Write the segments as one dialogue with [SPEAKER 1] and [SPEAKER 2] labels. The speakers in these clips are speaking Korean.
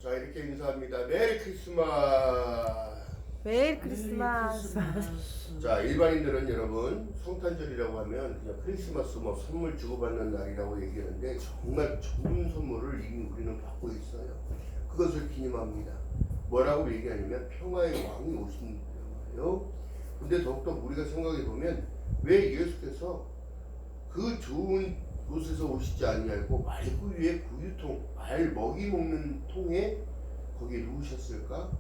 [SPEAKER 1] 자, 이렇게 인사합니다. 메리 크리스마스.
[SPEAKER 2] 메리 크리스마스.
[SPEAKER 1] 자, 일반인들은 여러분 성탄절이라고 하면 그냥 크리스마스 뭐 선물 주고받는 날이라고 얘기하는데 정말 좋은 선물을 이미 우리는 받고 있어요. 그것을 기념합니다. 뭐라고 얘기하냐면 평화의 왕이 오신 거예요. 근데 더욱더 우리가 생각해 보면 왜 예수께서 그 좋은 곳에서 오시지 아니하고 말구 위에 구유통, 말 먹이 먹는 통에 거기에 누우셨을까?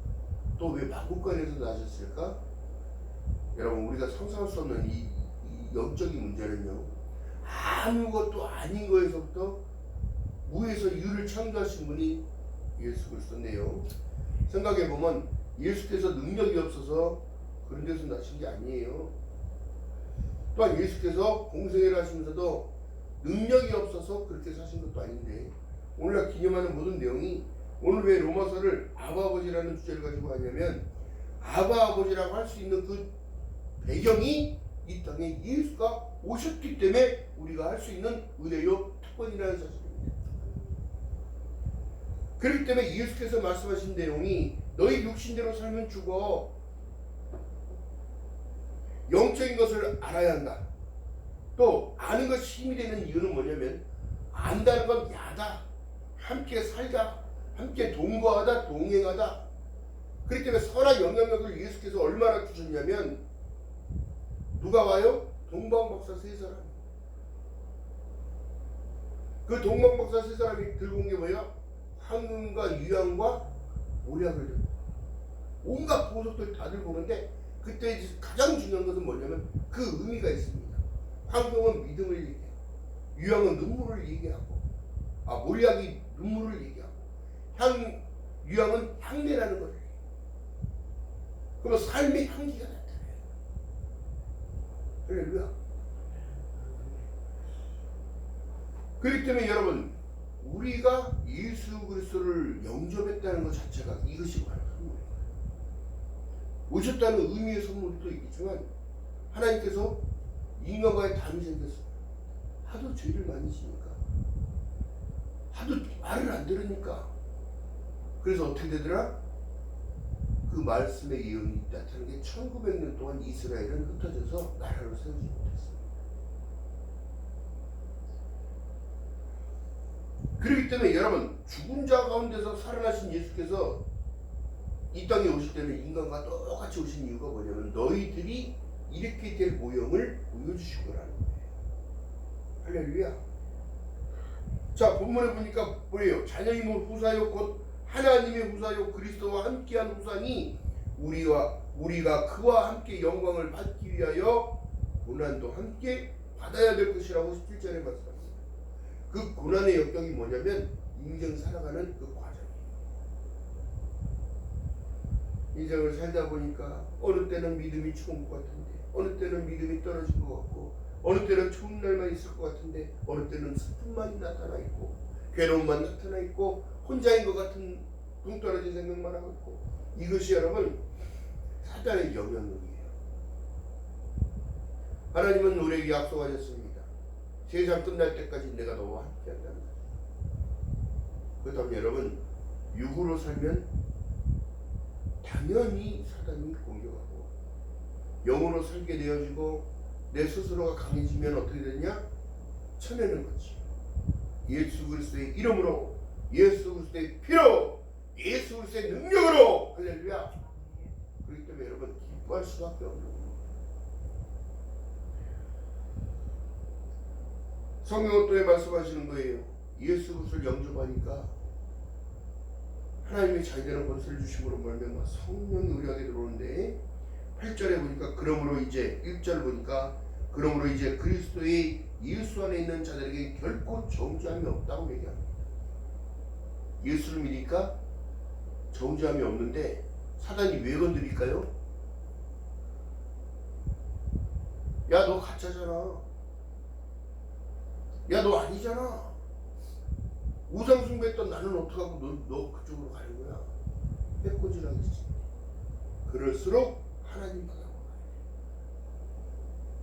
[SPEAKER 1] 또 왜 마구간에서 나셨을까? 여러분, 우리가 상상할 수 없는 이 영적인 문제는요, 아무것도 아닌 거에서부터 무에서 유를 창조하신 분이 예수 그리스도네요. 생각해 보면 예수께서 능력이 없어서 그런 데서 나신 게 아니에요. 또한 예수께서 공생애를 하시면서도 능력이 없어서 그렇게 사신 것도 아닌데, 오늘날 기념하는 모든 내용이 오늘 왜 로마서를 아바 아버지라는 주제를 가지고 하냐면, 아바 아버지라고 할 수 있는 그 배경이 이 땅에 예수가 오셨기 때문에 우리가 할 수 있는 은혜요 특권이라는 사실입니다. 그렇기 때문에 예수께서 말씀하신 내용이 너희 육신대로 살면 죽어, 영적인 것을 알아야 한다. 또 아는 것이 힘이 되는 이유는 뭐냐면, 안다는 건 야다, 함께 살다, 함께 동거하다, 동행하다. 그렇기 때문에 선한 영향력을 예수께서 얼마나 주셨냐면, 누가 와요? 동방박사 세 사람. 그 동방박사 세 사람이 들고 온 게 뭐야? 황금과 유향과 모략을 들고, 온갖 보석들 다 들고 오는데, 그때 가장 중요한 것은 뭐냐면 그 의미가 있습니다. 황금은 믿음을 얘기해요. 유향은 눈물을 얘기하고, 모략이 눈물을 얘기하고, 유향은 향내라는 거예요. 그러면 삶의 향기가 나타나요. 할렐루야. 그렇기 때문에 여러분, 우리가 예수 그리스도를 영접했다는 것 자체가 이것이 바로 선물이에요. 오셨다는 의미의 선물도 있겠지만, 하나님께서 인간과의 담이 생겼어요. 하도 죄를 많이 지니까, 하도 말을 안 들으니까. 그래서 어떻게 되더라? 그 말씀의 예언이 나타나는 게 1900년 동안 이스라엘은 흩어져서 나라를 세우지 못했어요. 그렇기 때문에 여러분, 죽은 자 가운데서 살아나신 예수께서 이 땅에 오실 때는 인간과 똑같이 오신 이유가 뭐냐면, 너희들이 이렇게 될 모형을 보여주시고라는 거예요. 할렐루야. 자, 본문에 보니까 뭐예요? 자녀임을 후사요 곧 하나님의 후사요 그리스도와 함께한 후사니 우리가 그와 함께 영광을 받기 위하여 고난도 함께 받아야 될 것이라고 17절에 말씀합니다. 그 고난의 역경이 뭐냐면 인생 살아가는 그 과정이에요. 인생을 살다 보니까 어느 때는 믿음이 좋은 것 같은데, 어느 때는 믿음이 떨어진 것 같고, 어느 때는 좋은 날만 있을 것 같은데, 어느 때는 슬픔만 나타나 있고, 괴로움만 나타나 있고, 혼자인 것 같은 동떨어진 생각만 하고 있고, 이것이 여러분 사단의 영향력이에요. 하나님은 우리에게 약속하셨습니다. 세상 끝날 때까지 내가 너와 함께 한다는 거죠. 그렇다면 여러분, 육으로 살면 당연히 사단이 공격하고, 영으로 살게 되어지고 내 스스로가 강해지면 어떻게 되냐? 쳐내는 거지. 예수 그리스도의 이름으로, 예수 그리스도의 피로, 예수 그리스도의 능력으로. 할렐루야. 그렇기 때문에 여러분, 기뻐할 수밖에 없는 거예요. 성경은 또 말씀하시는 거예요. 예수 그리스도를 영접하니까 하나님의 자기되는 권세를 주심으로 말미암아 성령이 우리에게 들어오는데, 8절에 보니까 그러므로 이제 1절 보니까 그러므로 이제 그리스도의 예수 안에 있는 자들에게 결코 정죄함이 없다고 얘기합니다. 예수를 믿으니까 정죄함이 없는데 사단이 왜 건드릴까요? 야, 너 가짜잖아. 야, 너 아니잖아. 우상 숭배했던 나는 어떡하고 너 그쪽으로 가는 거야. 해코지라겠지. 그럴수록 하나님 바라고 가야 돼.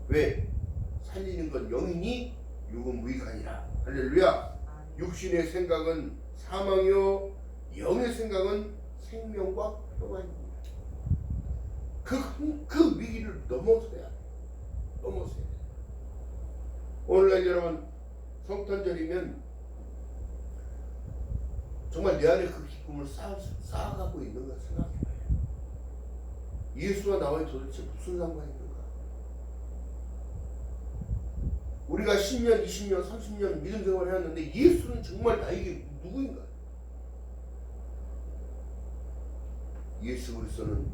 [SPEAKER 1] 왜? 살리는 건 영이니 육은 무익하니라. 할렐루야. 육신의 생각은 사망이요 영의 생각은 생명과 평안입니다. 그 위기를 넘어서야 돼. 오늘날 여러분 성탄절이면 정말 내 안에 그 기쁨을 쌓아가고 있는 걸 생각해봐요. 예수와 나와의 도대체 무슨 상관이 있는가? 우리가 10년, 20년, 30년 믿음 생활을 해왔는데 예수는 정말 나에게 누구인가? 예수 그리스도는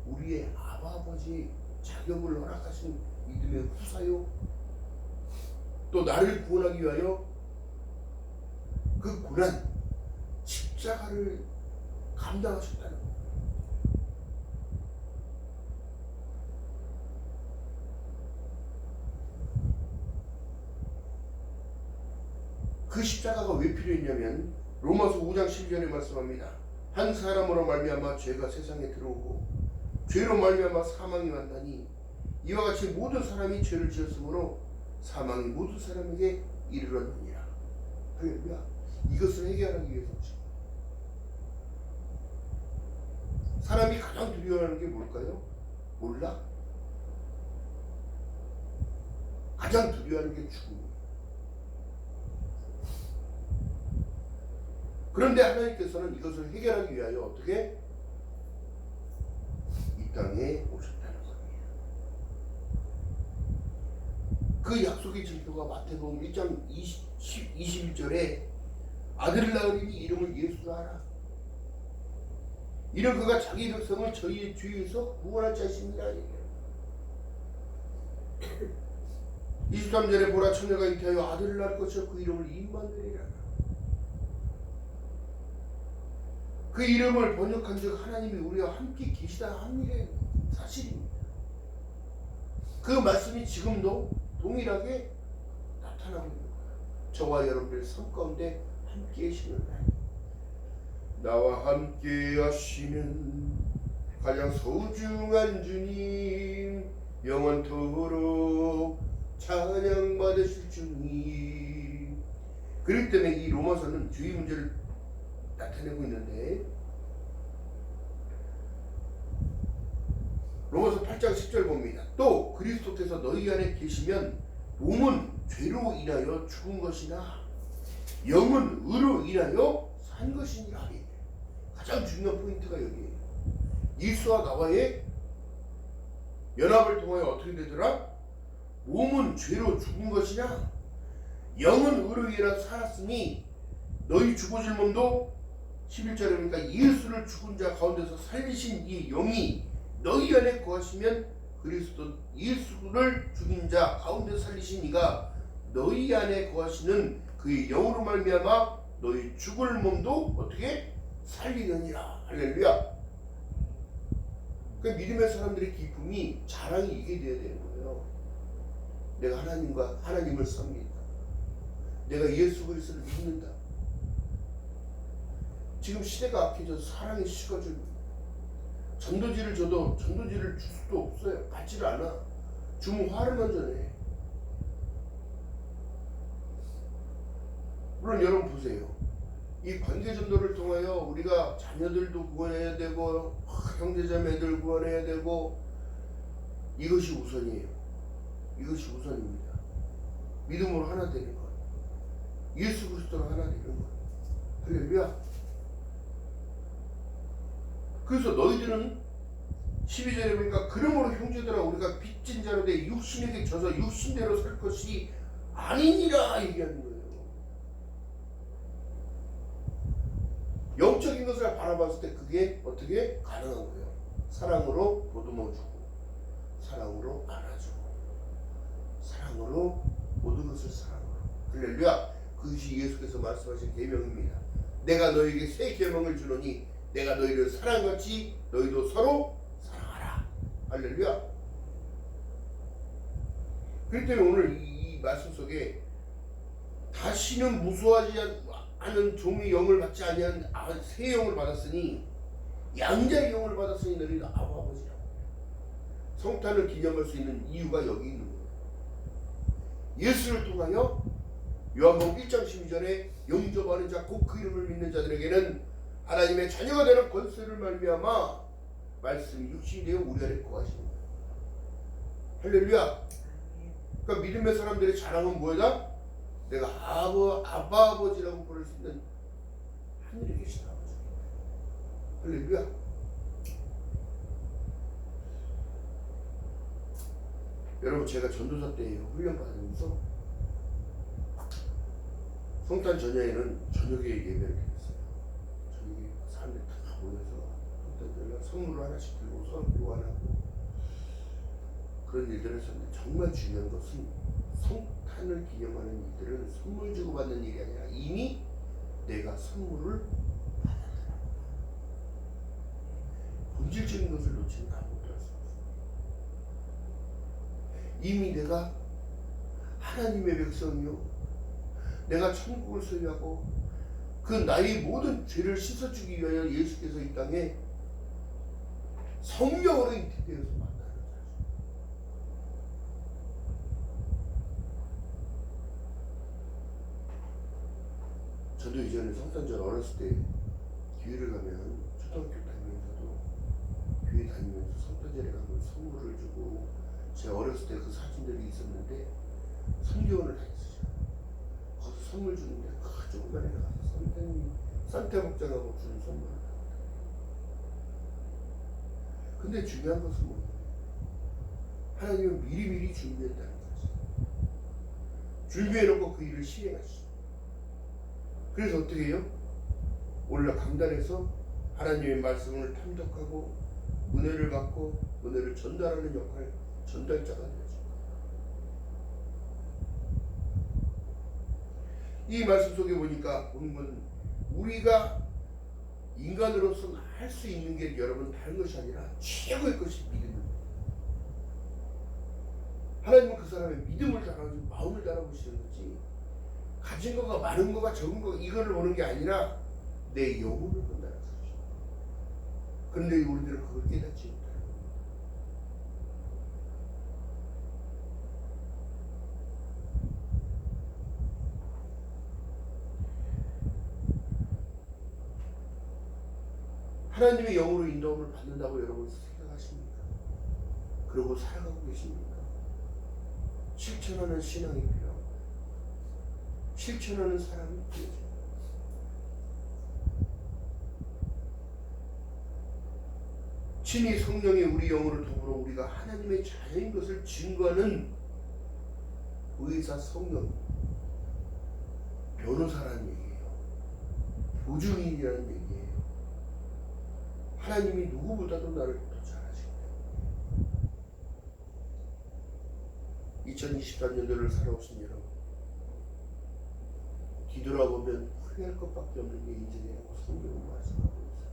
[SPEAKER 1] 우리의 아버지 자격을 허락하신 믿음의 후사요. 또 나를 구원하기 위하여 그 고난, 십자가를 감당하셨다는 거예요. 그 십자가가 왜 필요했냐면 로마서 5장 12절에 말씀합니다. 한 사람으로 말미암아 죄가 세상에 들어오고 죄로 말미암아 사망이 왔나니 이와 같이 모든 사람이 죄를 지었으므로 사망이 모든 사람에게 이르렀느니라. 할렐루야. 이것을 해결하기 위해서 사람이 가장 두려워하는 게 뭘까요? 몰라? 가장 두려워하는 게 죽음이에요. 그런데 하나님께서는 이것을 해결하기 위하여 어떻게? 이 땅에 오셨다는 겁니다. 그 약속의 증표가 마태복음 1장 21절에 아들을 낳으리니 이름을 예수라 하라. 이는 그가 자기 백성을 저희의 주위에서 구원할 자이십니다. 23절에 보라 처녀가 잉태하여 아들을 낳을 것이요 그 이름을 임마누엘이라. 그 이름을 번역한 즉 하나님이 우리와 함께 계시다 하는 일의 사실입니다. 그 말씀이 지금도 동일하게 나타나고 있는 거예요. 저와 여러분들 삶 가운데 함께 계시는 하나님, 나와 함께 하시는 가장 소중한 주님, 영원토록 찬양받으실 주님. 그렇기 때문에 이 로마서는 주의 문제를 나타내고 있는데 로마서 8장 10절 봅니다. 또 그리스도께서 너희 안에 계시면 몸은 죄로 인하여 죽은 것이나 영은 의로 인하여 산 것이니라. 가장 중요한 포인트가 여기에요. 예수와 나와의 연합을 통하여 어떻게 되더라? 몸은 죄로 죽은 것이냐 영은 의로 인하여 살았으니 너희 죽어질 몸도 11절에 보니까 예수를 죽은 자 가운데서 살리신 이 영이 너희 안에 거하시면 그리스도 예수를 죽인 자 가운데 살리신 이가 너희 안에 거하시는 그의 영으로 말미암아 너희 죽을 몸도 어떻게 살리느니라. 할렐루야. 그 믿음의 사람들의 기쁨이 자랑이 이게 돼야 되는 거예요. 내가 하나님을 섭니다. 내가 예수 그리스도를 믿는다. 지금 시대가 악해져서 사랑이 식어지고 전도지를 줘도 전도지를 줄 수도 없어요. 받지를 않아. 주면 화를 먼저 내. 물론 여러분 보세요. 이 관계전도를 통하여 우리가 자녀들도 구원해야 되고 형제자매들 구원해야 되고 이것이 우선이에요. 이것이 우선입니다. 믿음으로 하나 되는 것, 예수 그리스도로 하나 되는 것. 할렐루야. 그래서 너희들은 12절에 보니까 그러므로 형제들아 우리가 빚진 자로 돼 육신에게 져서 육신대로 살 것이 아니니라 얘기하는 거예요. 영적인 것을 바라봤을 때 그게 어떻게 가능한 거예요. 사랑으로 보듬어주고 사랑으로 안아주고 사랑으로 모든 것을 사랑으로. 할렐루야. 그것이 예수께서 말씀하신 계명입니다. 내가 너에게 새 계명을 주노니 내가 너희를 사랑같이 너희도 서로 사랑하라. 할렐루야. 그렇기 때문에 오늘 이 말씀 속에 다시는 무수하지 않은 종의 영을 받지 아니한 새 영을 받았으니 양자의 영을 받았으니 너희가 아버지라고. 성탄을 기념할 수 있는 이유가 여기 있는 거예요. 예수를 통하여 요한복음 1장 12절에 영접하는 자 곧 그 이름을 믿는 자들에게는 하나님의 자녀가 되는 권세를 말미암아 말씀이 육신이 되어 우리 안에 거하시는 거예요. 할렐루야. 그러니까 믿음의 사람들의 자랑은 뭐다? 내가 아빠 아버지라고 부를 수 있는 하늘에 계신 아버지. 할렐루야. 여러분, 제가 전도사 때 훈련 받으면서 성탄 전야에는 저녁에 예배를 드렸어요. 저녁에 사람들이 다 모여서 성탄 전야 선물을 하나씩 들고서 교환하고 그런 일들을 했었는데, 정말 중요한 것은 성탄을 기념하는 이들은 선물 주고받는 일이 아니라 이미 내가 선물을 받았다. 본질적인 것을 놓치면 아무것도 할 수 없어요. 이미 내가 하나님의 백성이요, 내가 천국을 소유하고 그 나의 모든 죄를 씻어주기 위하여 예수께서 이 땅에 성령으로 잉태되어서 만나는 사실. 저도 이전에 성탄절 어렸을 때 교회를 가면, 초등학교 다니면서도 교회 다니면서 성탄절에 가면 선물을 주고, 제가 어렸을 때 그 사진들이 있었는데 성교원을 다녔어요. 거기서 선물 주는데 그 조그만 애가 가서 산타 복장하고 주는 선물을. 근데 중요한 것은 뭐냐면 하나님은 미리미리 준비했다는 사실. 준비해놓고 그 일을 시행하시죠. 그래서 어떻게 해요? 올라 강단에서 하나님의 말씀을 탐독하고 은혜를 받고 은혜를 전달하는 역할, 전달자가 되죠. 이 말씀 속에 보니까 보면 우리가 인간으로서 할 수 있는 게 여러분 다른 것이 아니라 최고의 것이 믿음입니다. 하나님은 그 사람의 믿음을 달아주고 마음을 달아보시는 거지, 가진 거가 많은 거가 적은 거 이거를 보는 게 아니라 내 영혼을 본다는 거죠. 그런데 우리들은 그걸 깨닫지 못해요. 하나님의 영으로 인도함을 받는다고 여러분 생각하십니까? 그러고 살아가고 계십니까? 실천하는 신앙이 필요합니다. 실천하는 사람이 필요하죠. 친히 성령이 우리 영으로 더불어 우리가 하나님의 자녀인 것을 증거하는 의사 성령, 변호사라는 얘기예요. 보증인이라는 얘기예요. 하나님이 누구보다도 나를 더 잘 아시기 때문에 2023년도를 살아오신 여러분, 뒤돌아보면 후회할 것밖에 없는 게 인생이라고 성경은 말씀하고 있어요.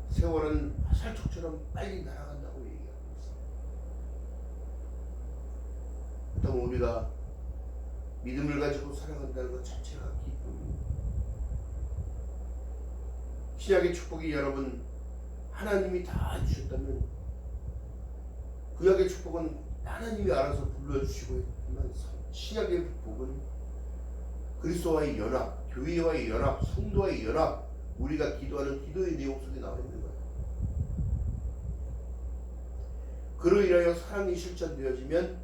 [SPEAKER 1] 세월은 화살촉처럼 빨리 날아간다고 얘기하고 있어요. 그렇다면 우리가 믿음을 가지고 살아간다는 것 자체가 기쁨입니다. 신약의 축복이 여러분 하나님이 다 주셨다면, 구약의 축복은 하나님이 알아서 불러주시고 했지만, 신약의 복은 그리스도와의 연합, 교회와의 연합, 성도와의 연합, 우리가 기도하는 기도의 내용 속에 나와 있는 거예요. 그로 인하여 사랑이 실천되어지면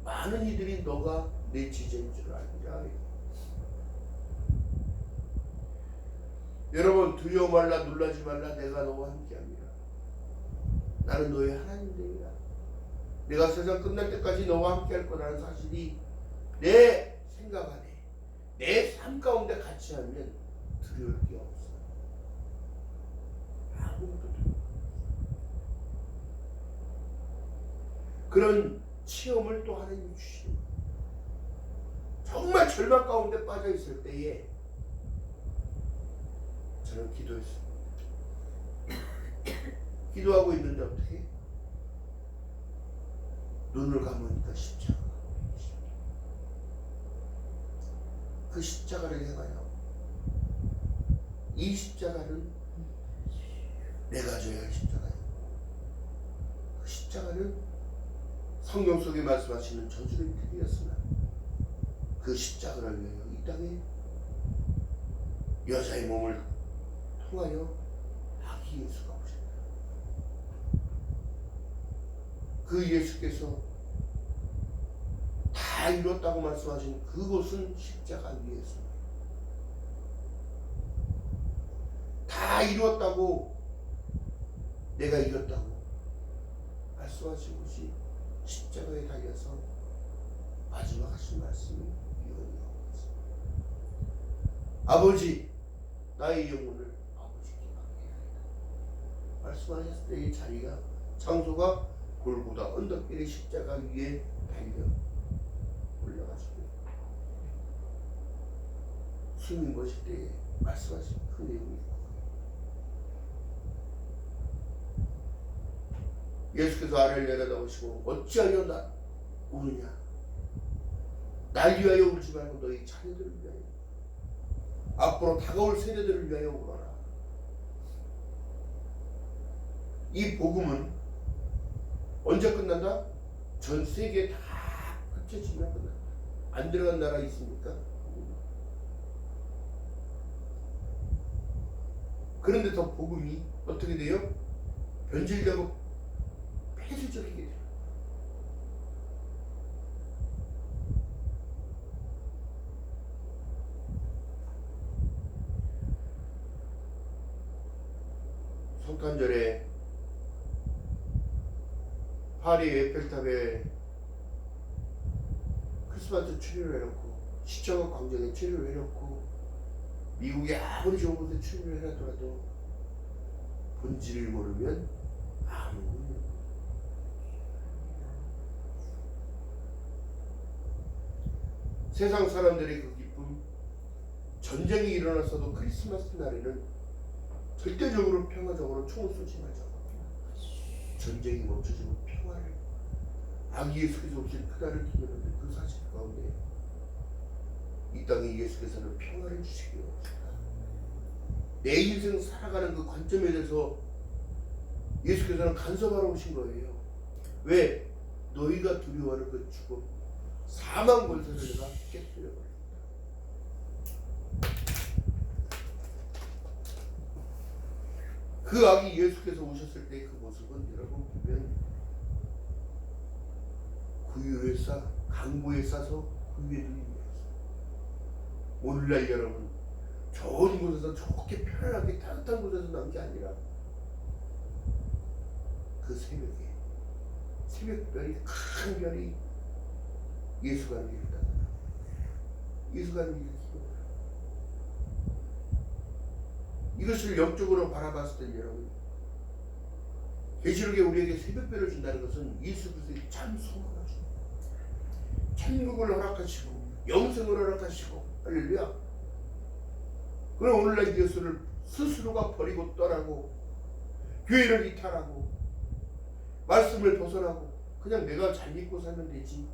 [SPEAKER 1] 많은 이들이 너가 내 지체인 줄 알리라. 여러분, 두려워 말라, 놀라지 말라, 내가 너와 함께합니다. 나는 너의 하나님 되리라. 내가 세상 끝날 때까지 너와 함께할 거라는 사실이 내 생각 안에, 내 삶 가운데 같이 하면 두려울 게 없어요. 아무것도 두려워. 그런 체험을 또 하나님이 주시는 거예요. 정말 절망 가운데 빠져 있을 때에 저는 기도했습니다. 기도하고 있는데 어떻게? 눈을 감으니까 십자가가 보이십니다. 그 십자가를 향하여, 이 십자가는 내가 져야 할 십자가예요. 그 십자가는 성경 속에 말씀하시는 저주의 틀이었으나 그 십자가를 위하여 이 땅에 여자의 몸을 통하여 아기 예수가 오셨다. 그 예수께서 다 이뤘다고 말씀하신 그곳은 십자가 위에서 다 이뤘다고, 내가 이뤘다고 말씀하신 곳이 십자가에 달려서 마지막 하신 말씀이 이거예요. 아버지, 나의 영혼을 아버지께 맡기나이다 말씀하셨을 때 이 자리가, 장소가 골고다 언덕길의 십자가 위에 달려 올라가시고 숨이 멎을 때에 말씀하신 그 내용이 있고, 예수께서 아래를 내려다보시고 어찌하여 나 우느냐, 날 위하여 울지 말고 너희 자녀들을 위하여, 앞으로 다가올 세대들을 위하여 울어라. 이 복음은 언제 끝난다? 전 세계에 다 흩어지면 끝난다. 안 들어간 나라 있습니까? 그런데 더 복음이 어떻게 돼요? 변질되고 폐쇄적이게 돼요. 성탄절에 파리 에펠탑에 크리스마스 추리를 해놓고, 시청 광장에 추리를 해놓고, 미국의 아무리 좋은 곳에 추리를 해놨더라도 본질을 모르면 아무 의미. 세상 사람들의 그 기쁨, 전쟁이 일어났어도 크리스마스 날에는 절대적으로 평화적으로 총을 쏘지 말자고, 전쟁이 멈춰지고 평화를, 아기 예수께서 오신 그날을 기념하는 그 사실 가운데 이 땅에 예수께서는 평화를 주시기로 합니다. 내 인생 살아가는 그 관점에 대해서 예수께서는 간섭하러 오신 거예요. 왜? 너희가 두려워하는 그 죽음, 사망 권세를 내가 깨뜨려 버립니다. 그 아기 예수께서 오셨을 때 그 모습은 여러분 보면 구유에 강보에 싸서 구유에 누입니다. 오늘날 여러분 좋은 곳에서 좋게 편안하게 따뜻한 곳에서 난 게 아니라 그 새벽에 새벽별이, 큰 별이 예수 가는 길을 따라 예수 가는 길을 기도해요. 이것을 영적으로 바라봤을 때 여러분, 계시록에 우리에게 새벽별을 준다는 것은 예수 그리스도의 참 소망을 줍니다. 천국을 허락하시고 영생을 허락하시고, 할렐루야. 그럼 오늘날 예수를 스스로가 버리고 떠나고 교회를 이탈하고 말씀을 벗어나고 그냥 내가 잘 믿고 살면 되지.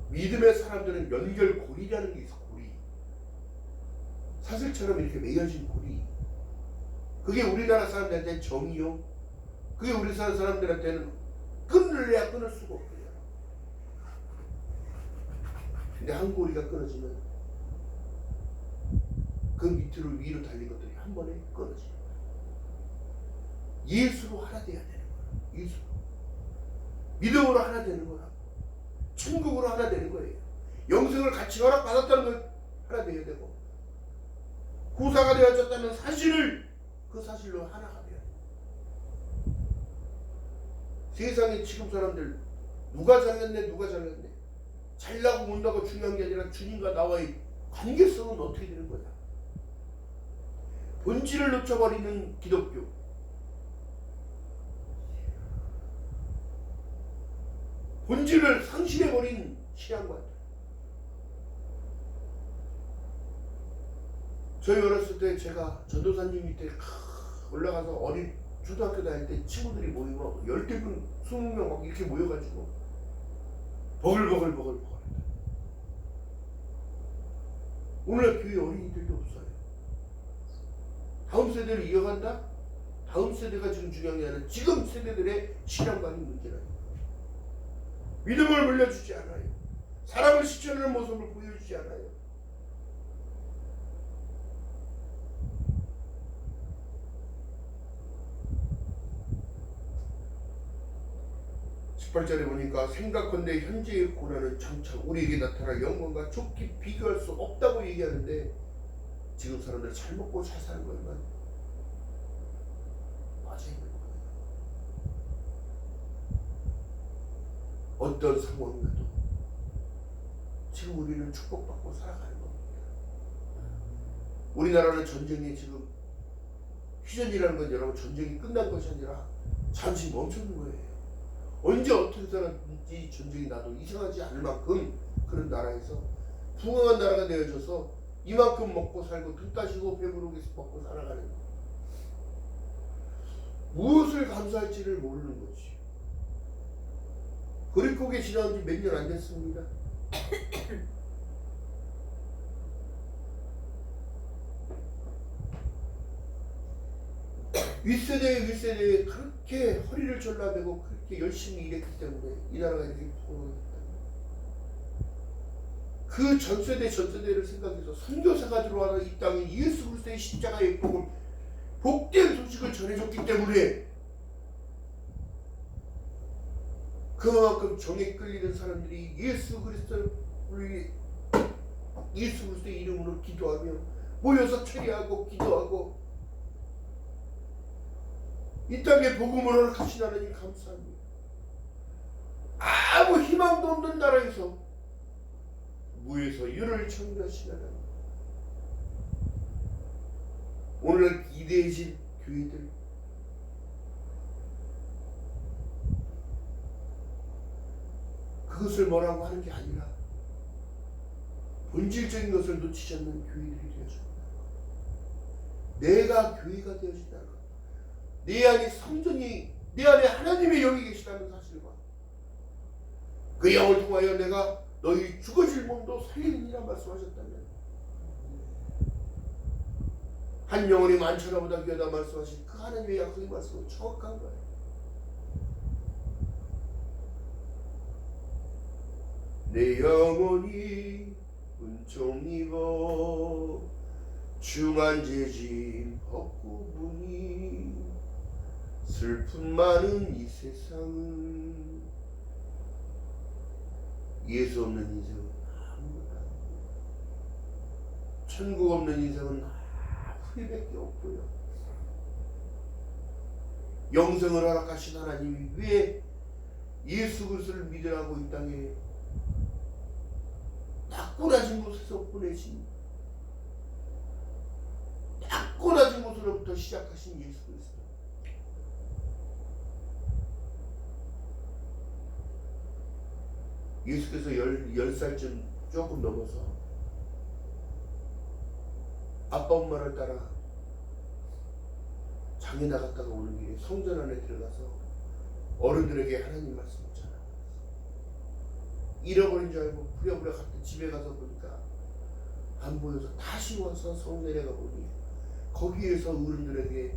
[SPEAKER 1] 믿음의 사람들은 연결고리라는 게 있어. 고리, 사슬처럼 이렇게 매여진 고리. 그게 우리나라 사람들한테는 정이요, 그게 우리 사람들한테는 끊을래야 끊을 수가 없어요. 근데 한 고리가 끊어지면 그 밑으로 위로 달린 것들이 한 번에 끊어지는 거예요. 예수로 하나 돼야 되는 거예요. 예수로, 믿음으로 하나 되는 거야. 천국으로 하나 되는 거예요. 영생을 같이 허락받았다는 걸 하나 돼야 되고, 구사가 되어졌다는 사실을 그 사실로 하나가 돼야 돼요. 세상에 지금 사람들 누가 잘났네 누가 잘났네, 잘나고 못나고 중요한 게 아니라 주님과 나와의 관계성은 어떻게 되는 거냐. 본질을 놓쳐버리는 기독교, 본질을 상실해버린 신앙관. 저희 어렸을 때 제가 전도사님 밑에 올라가서 어린 초등학교 다닐 때 친구들이 모이고 10분, 20명 막 이렇게 모여가지고 버글버글 오늘날 교회 어린이들도 없어요. 다음 세대를 이어간다? 다음 세대가 지금 중요한 게 아니라 지금 세대들의 신앙관이 문제라니까. 믿음을 물려주지 않아요. 사람을 실천하는 모습을 보여주지 않아요. 18절에 보니까 생각건대 현재의 고난은 장차 우리에게 나타날 영광과 좋게 비교할 수 없다고 얘기하는데 지금 사람들 잘 먹고 잘 사는 것만 빠져 있는 거예요. 어떤 상황이라도 지금 우리는 축복받고 살아가는 겁니다. 우리나라는 전쟁이 지금 휴전이라는 건 여러분 전쟁이 끝난 것이 아니라 잠시 멈추는 거예요. 언제 어떻게 살았는지 전쟁이 나도 이상하지 않을 만큼 그런 나라에서 부강한 나라가 되어져서 이만큼 먹고 살고 등 따시고 배부르게 먹고 살아가는 거예요. 무엇을 감사할지를 모르는 거지. 그리고게 지나온 지 몇 년 안 됐습니다. 윗세대에 그렇게 허리를 졸라매고 그렇게 열심히 일했기 때문에 이 나라가 이렇게 부흥했다. 그 전세대를 생각해서 선교사가 들어와서 이 땅에 예수 그리스도의 십자가의 복음, 복된 소식을 전해줬기 때문에 그만큼 정에 끌리는 사람들이 예수 그리스도의 이름으로 기도하며 모여서 체리하고 기도하고 이 땅에 복음을 허락하신 하나님 감사합니다. 아무 희망도 없는 나라에서 무에서 유를 창조하신 하나님, 오늘 기대해진 교회들 그것을 뭐라고 하는 게 아니라 본질적인 것을 놓치지 않는 교회들이 되어줍니다. 내가 교회가 되어진다는 것, 내 안에 성전이, 내 안에 하나님의 영이 계시다는 사실과 그 영을 통하여 내가 너희 죽어질 몸도 살리느니라 말씀하셨다면 한 영혼이 만천하보다 귀하다 말씀하신 그 하나님의 약속의 말씀은 정확한 거예요. 내 영혼이 은총 입어 중한 죄짐 벗고 보니 슬픔 많은 이 세상은 예수 없는 인생은 아무것도 아니고 천국 없는 인생은 후회밖에 없고요. 영생을 허락하신 하나님이 왜 예수 그리스도를 믿으라고 이 땅에 낙고라진 곳에서 보내신, 낙고라진 곳으로부터 시작하신 예수 그리스도, 예수께서 10살쯤 조금 넘어서 아빠 엄마를 따라 장에 나갔다가 오는 길에 성전 안에 들어가서 어른들에게 하나님 말씀을 전하고 잃어버린 줄 알고 부랴부랴 갔다 집에 가서 보니까 안 보여서 다시 와서 성 내려가 보니 거기에서 어른들에게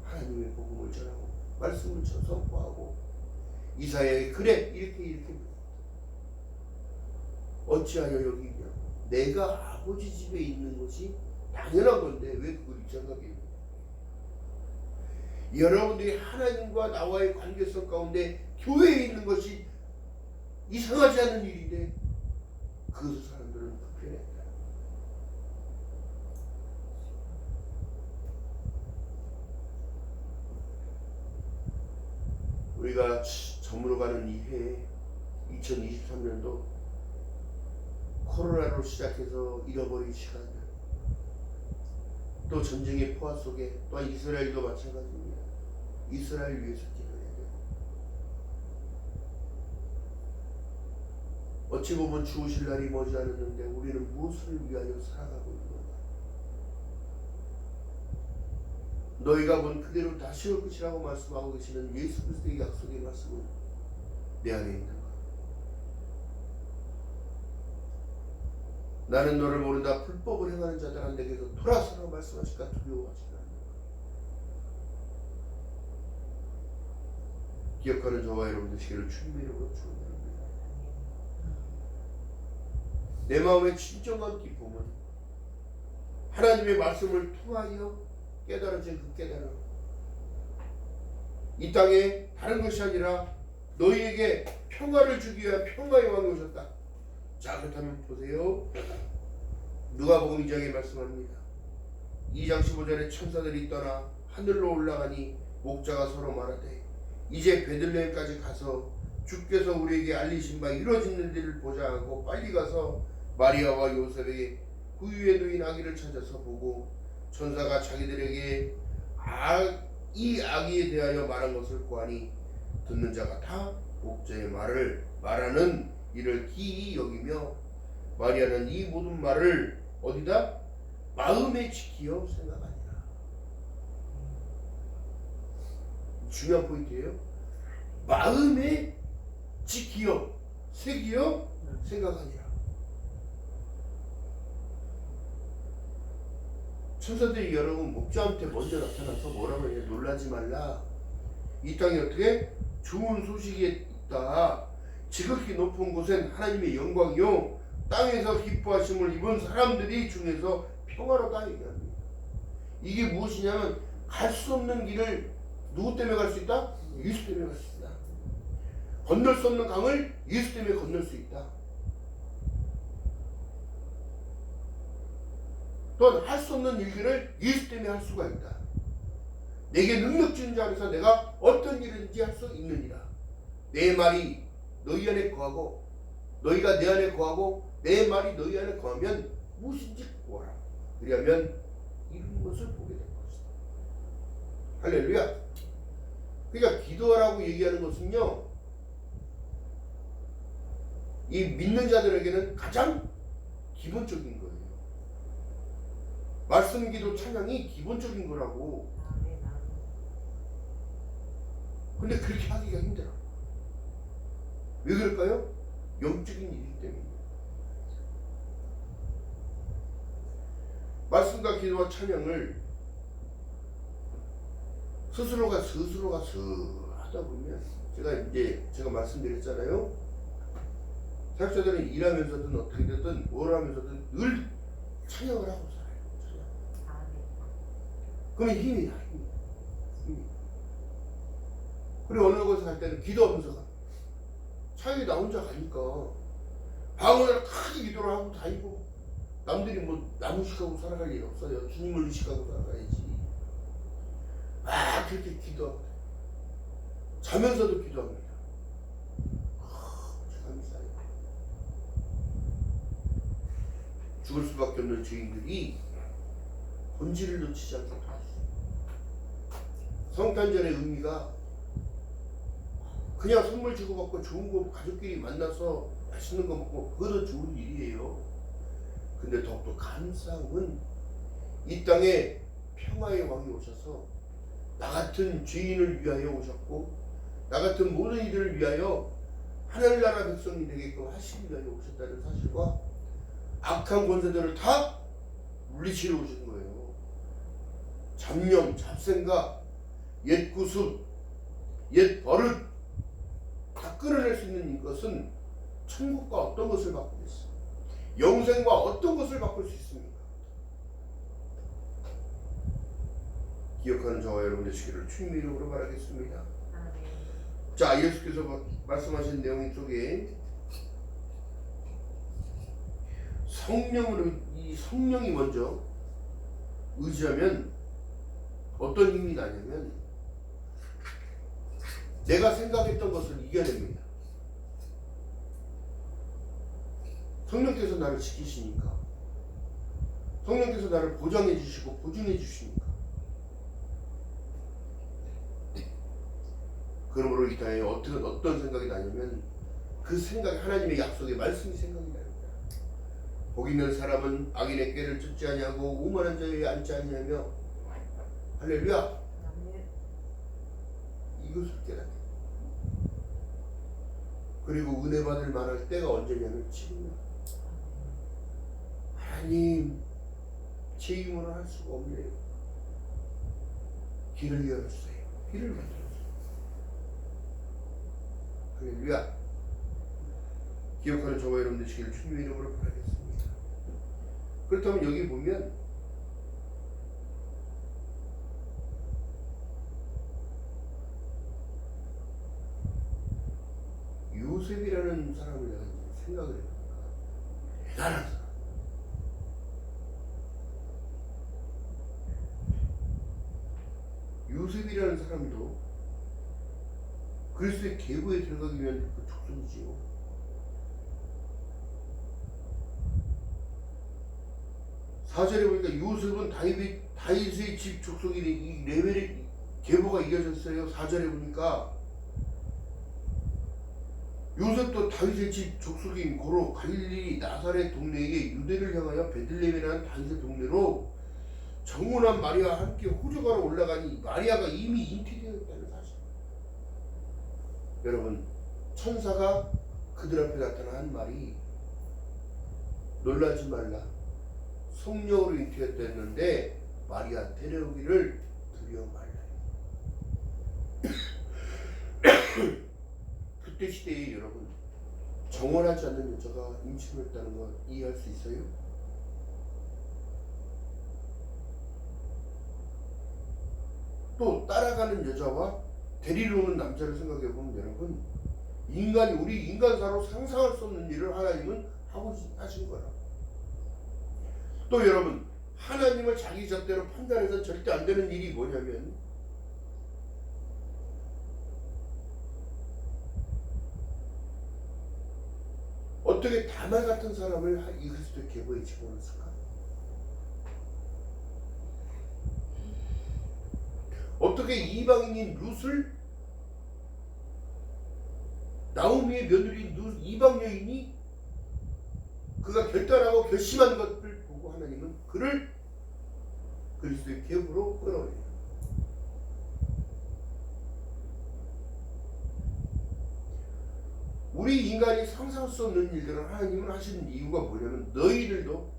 [SPEAKER 1] 하나님의 복음을 전하고 말씀을 선포하고 이사야에 그래 이렇게 어찌하여 여기 있냐, 내가 아버지 집에 있는 것이 당연한 건데 왜 그걸 이상하게 해요? 여러분들이 하나님과 나와의 관계성 가운데 교회에 있는 것이 이상하지 않은 일인데 그것을 사람들은 불편해한다. 우리가 저물어가는 이 해에 2023년도 코로나로 시작해서 잃어버린 시간들, 또 전쟁의 포화 속에 또한 이스라엘도 마찬가지입니다. 이스라엘 위해서 기도해야 돼요. 어찌 보면 주우실 날이 머지않았는데 우리는 무엇을 위하여 살아가고 있는가? 너희가 본 그대로 다시 올 것이라고 말씀하고 계시는 예수 그리스도의 약속의 말씀은 내 안에 있는가? 나는 너를 모른다. 불법을 행하는 자들아 내게서 돌아서라 말씀하실까 두려워하지 않는다. 기억하는 저와 여러분 되시기를 주님의 이름으로 축원드립니다. 내 마음의 진정한 기쁨은 하나님의 말씀을 통하여 깨달아진 그 깨달음. 이 땅에 다른 것이 아니라 너희에게 평화를 주기 위하여 평화의 왕이 오셨다. 자, 그렇다면 보세요. 누가복음 2장에 말씀합니다. 2장 15절에 천사들이 떠나 하늘로 올라가니 목자가 서로 말하되 이제 베들레헴까지 가서 주께서 우리에게 알리신 바 이루어지는 일을 보자 하고 빨리 가서 마리아와 요셉에게 그 위에 누인 아기를 찾아서 보고 천사가 자기들에게 이 아기에 대하여 말한 것을 보아니 듣는 자가 다 목자의 말을 말하는 이를 기이 여기며 마리아는 이 모든 말을 어디다? 마음에 지키어 생각하니라. 중요한 포인트예요. 마음에 지키어 새기어 생각하니라. 천사들이 여러분 목자한테 먼저 나타나서 뭐라고 해요? 놀라지 말라. 이 땅에 어떻게 좋은 소식이 있다. 지극히 높은 곳엔 하나님의 영광이요 땅에서 기뻐하심을 입은 사람들이 중에서 평화롭다 얘기합니다. 이게 무엇이냐면 갈 수 없는 길을 누구 때문에 갈 수 있다? 예수 때문에 갈 수 있다. 건널 수 없는 강을 예수 때문에 건널 수 있다. 또한 할 수 없는 일들을 예수 때문에 할 수가 있다. 내게 능력 주는 자 안에서 내가 어떤 일인지 할 수 있느니라. 내 말이 너희 안에 거하고 너희가 내 안에 거하고 내 말이 너희 안에 거하면 무엇인지 구하라. 그리하면 이런 것을 보게 될 것이다. 할렐루야. 그러니까 기도하라고 얘기하는 것은요, 이 믿는 자들에게는 가장 기본적인 거예요. 말씀 기도 찬양이 기본적인 거라고. 근데 그렇게 하기가 힘들어. 왜 그럴까요? 영적인 일이기 때문입니다. 말씀과 기도와 찬양을 스스로가 하다 보면 제가 말씀드렸잖아요. 사역자들은 일하면서든 어떻게 되든 뭘 하면서든 늘 찬양을 하고 살아요. 찬양. 그러면 힘이 나. 힘이. 그리고 어느 곳에 갈 때는 기도하면서 가. 차에 나 혼자 가니까 방언을 크게 기도를 하고 다니고 남들이 뭐 나무식하고 살아갈 일 없어요. 주님을 의식하고 살아가야지. 막 그렇게 기도하고 자면서도 기도합니다. 감사해요. 죽을 수밖에 없는 죄인들이 본질을 놓치지 않게 도와주세요. 성탄절의 의미가 그냥 선물 주고받고 좋은 거 가족끼리 만나서 맛있는 거 먹고 그것도 좋은 일이에요. 근데 더욱더 감사함은 이 땅에 평화의 왕이 오셔서 나 같은 죄인을 위하여 오셨고 나 같은 모든 이들을 위하여 하늘나라 백성이 되게끔 하시기 위하여 오셨다는 사실과 악한 권세들을 다 물리치러 오신 거예요. 잡념, 잡생각, 옛 구습, 옛 버릇 다 끌어낼 수 있는 이것은 천국과 어떤 것을 바꾸겠어? 영생과 어떤 것을 바꿀 수 있습니까? 기억하는 저와 여러분 되시기를 주님의 이름으로 바라겠습니다. 자, 예수께서 말씀하신 내용 속에 이 성령이 먼저 의지하면 어떤 힘이 나냐면 내가 생각했던 것을 이겨냅니다. 성령께서 나를 지키시니까, 성령께서 나를 보장해 주시고 보증해 주시니까. 그러므로 이 땅에 어떤 생각이 나냐면 그 생각이 하나님의 약속의 말씀이 생각이 납니다. 복 있는 사람은 악인의 꾀를 쫓지 아니하고 오만한 자에 앉지 아니하며 할렐루야. 이것을 깨닫게. 그리고 은혜 받을 만할 때가 언제냐면 지금이야. 하나님 제 힘으로 할 수가 없네요. 길을 열어주세요. 길을 만들어주세요. 할렐루야. 기억하는 저와 여러분 되시기를 주님의 이름으로 바라겠습니다. 그렇다면 여기 보면 요셉이라는 사람을 내가 이제 생각을 해보니까 대단한 사람. 요셉이라는 사람도 그리스도의 계보에 들어가기 위한 그 족속이지요. 사절에 보니까 요셉은 다윗의 집 족속이 이 레벨의 계보가 이어졌어요. 4절에 보니까 요셉도 다윗의 집 족속인 고로 갈릴리 나사렛 동네에 유대를 향하여 베들레헴이라는 다윗의 동네로 정혼한 마리아와 함께 호적하러 올라가니 마리아가 이미 잉태되어 있다는 사실. 여러분, 천사가 그들 앞에 나타난 말이 놀라지 말라, 성령으로 잉태했다는데 마리아 데려오기를 두려워 말라. 그때 시대에 여러분, 정혼하지 않는 여자가 임신을 했다는 걸 이해할 수 있어요? 또 따라가는 여자와 데리러 오는 남자를 생각해 보면 여러분, 우리 인간사로 상상할 수 없는 일을 하나님은 하고 하신 거라. 또 여러분, 하나님을 자기 잣대로 판단해서는 절대 안 되는 일이 뭐냐면 어떻게 다말 같은 사람을 이 그리스도의 계보에 집어넣었을까? 어떻게 이방인인 룻을 나오미의 며느리인 룻 이방 여인이 그가 결단하고 결심한 것을 보고 하나님은 그를 그리스도의 계보로 끌어올려요. 우리 인간이 상상할 수 없는 일들을 하나님은 하시는 이유가 뭐냐면 너희들도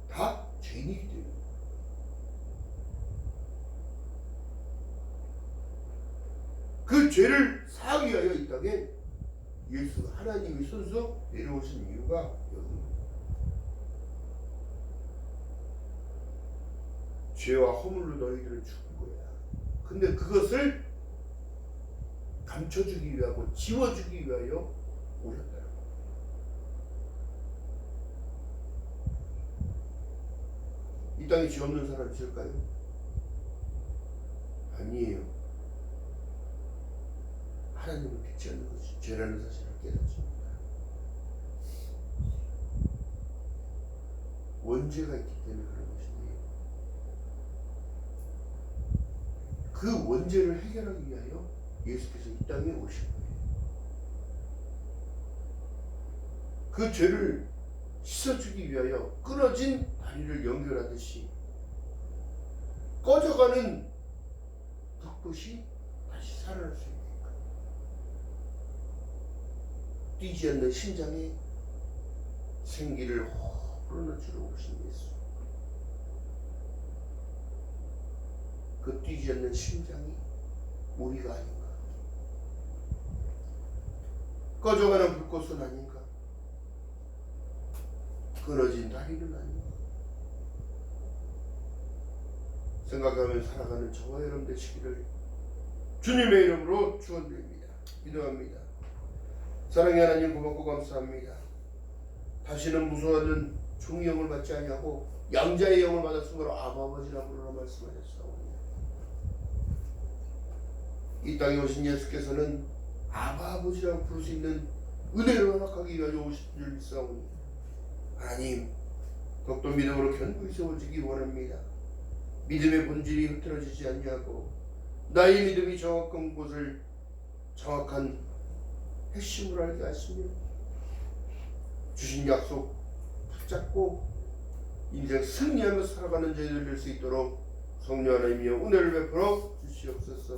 [SPEAKER 1] 다 죄인이기 때문에. 그 죄를 사하기 위하여 이 땅에 예수 하나님이 손수 내려오신 이유가 여기입니다. 죄와 허물로 너희들을 죽은 거야. 근데 그것을 감춰주기 위하고 지워주기 위하여 오셨다는 거예요. 이 땅에 죄 없는 사람 있을까요? 아니에요. 하나님을 믿지 않는 것이 죄라는 사실을 깨닫습니다. 원죄가 있기 때문에 그런 것인데 그 원죄를 해결하기 위하여 예수께서 이 땅에 오신 거예요. 그 죄를 씻어주기 위하여 끊어진 다리를 연결하듯이 꺼져가는 불꽃이 다시 살아날 수 있게끔 뛰지 않는 심장에 생기를 불어넣어주러 오신 예수. 그 뛰지 않는 심장이 우리가 아닌가? 꺼져가는 불꽃은 아닌가? 끊어진 다리는 아닌가? 생각하며 살아가는 저와 여러분 되시기를 주님의 이름으로 축원드립니다. 기도합니다. 사랑의 하나님, 고맙고 감사합니다. 다시는 무서워하는 종의 영을 받지 아니하고 양자의 영을 받았으므로 아버지라 부르라 말씀하셨사오니 이 땅에 오신 예수께서는 아버지라고 부를 수 있는 은혜를 허락하기 위하여 오신 줄 믿사오니 하나님, 더욱더 믿음으로 견고히 세워지기 원합니다. 믿음의 본질이 흐트러지지 아니하고 나의 믿음이 정확한 곳을 정확한 핵심으로 알게 하시며 주신 약속 붙잡고 인생 승리하며 살아가는 저희들 될 수 있도록 성령 하나님이여 은혜를 베풀어 주시옵소서.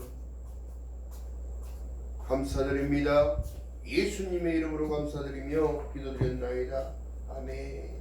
[SPEAKER 1] 감사드립니다. 예수님의 이름으로 감사드리며 기도드렸나이다. 아멘.